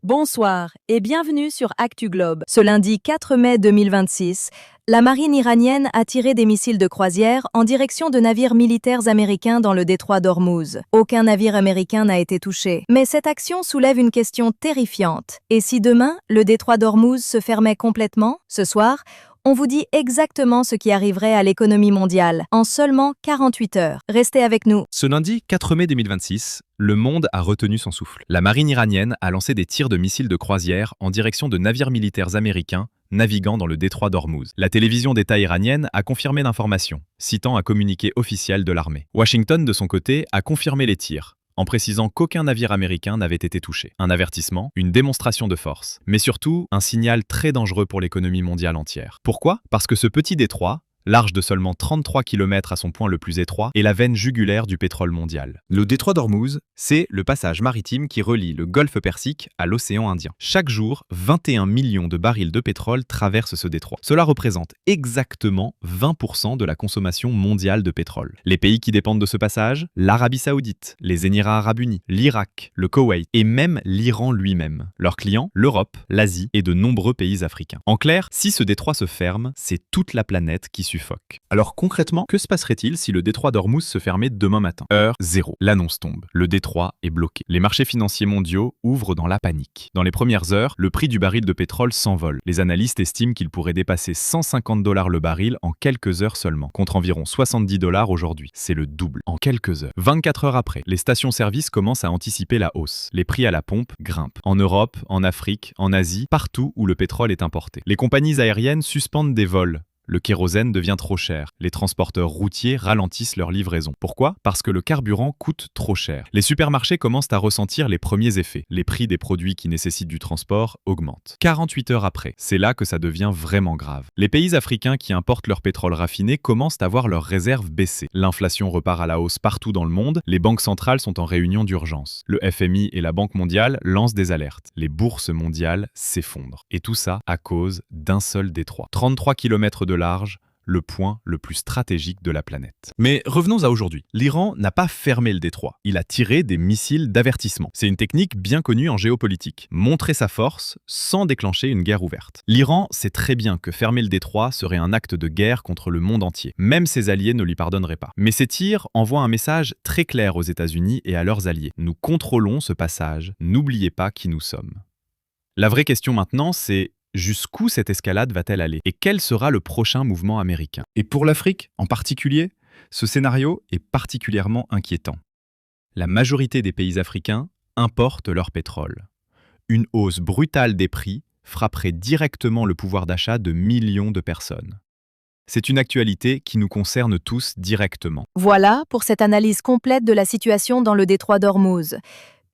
Bonsoir et bienvenue sur Actu Globe. Ce lundi 4 mai 2026, la marine iranienne a tiré des missiles de croisière en direction de navires militaires américains dans le détroit d'Ormuz. Aucun navire américain n'a été touché. Mais cette action soulève une question terrifiante. Et si demain, le détroit d'Ormuz se fermait complètement? Ce soir, on vous dit exactement ce qui arriverait à l'économie mondiale en seulement 48 heures. Restez avec nous. Ce lundi 4 mai 2026, le monde a retenu son souffle. La marine iranienne a lancé des tirs de missiles de croisière en direction de navires militaires américains naviguant dans le détroit d'Ormuz. La télévision d'État iranienne a confirmé l'information, citant un communiqué officiel de l'armée. Washington, de son côté, a confirmé les tirs, en précisant qu'aucun navire américain n'avait été touché. Un avertissement, une démonstration de force, mais surtout un signal très dangereux pour l'économie mondiale entière. Pourquoi? Parce que ce petit détroit, large de seulement 33 km à son point le plus étroit, est la veine jugulaire du pétrole mondial. Le détroit d'Ormuz, c'est le passage maritime qui relie le golfe Persique à l'océan Indien. Chaque jour, 21 millions de barils de pétrole traversent ce détroit. Cela représente exactement 20% de la consommation mondiale de pétrole. Les pays qui dépendent de ce passage, l'Arabie Saoudite, les Émirats Arabes Unis, l'Irak, le Koweït et même l'Iran lui-même. Leurs clients, l'Europe, l'Asie et de nombreux pays africains. En clair, si ce détroit se ferme, c'est toute la planète qui suffoque. Alors concrètement, que se passerait-il si le détroit d'Ormuz se fermait demain matin? Heure 0. L'annonce tombe. Le détroit est bloqué. Les marchés financiers mondiaux ouvrent dans la panique. Dans les premières heures, le prix du baril de pétrole s'envole. Les analystes estiment qu'il pourrait dépasser 150 $ le baril en quelques heures seulement, contre environ 70 $ aujourd'hui. C'est le double en quelques heures. 24 heures après, les stations-service commencent à anticiper la hausse. Les prix à la pompe grimpent. En Europe, en Afrique, en Asie, partout où le pétrole est importé. Les compagnies aériennes suspendent des vols. Le kérosène devient trop cher. Les transporteurs routiers ralentissent leur livraison. Pourquoi? Parce que le carburant coûte trop cher. Les supermarchés commencent à ressentir les premiers effets. Les prix des produits qui nécessitent du transport augmentent. 48 heures après, c'est là que ça devient vraiment grave. Les pays africains qui importent leur pétrole raffiné commencent à voir leurs réserves baisser. L'inflation repart à la hausse partout dans le monde. Les banques centrales sont en réunion d'urgence. Le FMI et la Banque mondiale lancent des alertes. Les bourses mondiales s'effondrent. Et tout ça à cause d'un seul détroit. 33 km de large, le point le plus stratégique de la planète. Mais revenons à aujourd'hui. L'Iran n'a pas fermé le détroit. Il a tiré des missiles d'avertissement. C'est une technique bien connue en géopolitique. Montrer sa force sans déclencher une guerre ouverte. L'Iran sait très bien que fermer le détroit serait un acte de guerre contre le monde entier. Même ses alliés ne lui pardonneraient pas. Mais ces tirs envoient un message très clair aux États-Unis et à leurs alliés. Nous contrôlons ce passage. N'oubliez pas qui nous sommes. La vraie question maintenant, c'est: jusqu'où cette escalade va-t-elle aller? Et quel sera le prochain mouvement américain? Et pour l'Afrique, en particulier, ce scénario est particulièrement inquiétant. La majorité des pays africains importent leur pétrole. Une hausse brutale des prix frapperait directement le pouvoir d'achat de millions de personnes. C'est une actualité qui nous concerne tous directement. Voilà pour cette analyse complète de la situation dans le détroit d'Ormuz.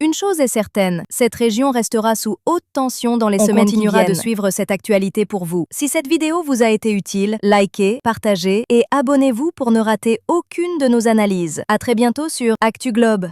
Une chose est certaine, cette région restera sous haute tension dans les semaines qui viennent. On continuera de suivre cette actualité pour vous. Si cette vidéo vous a été utile, likez, partagez et abonnez-vous pour ne rater aucune de nos analyses. À très bientôt sur Actu Globe.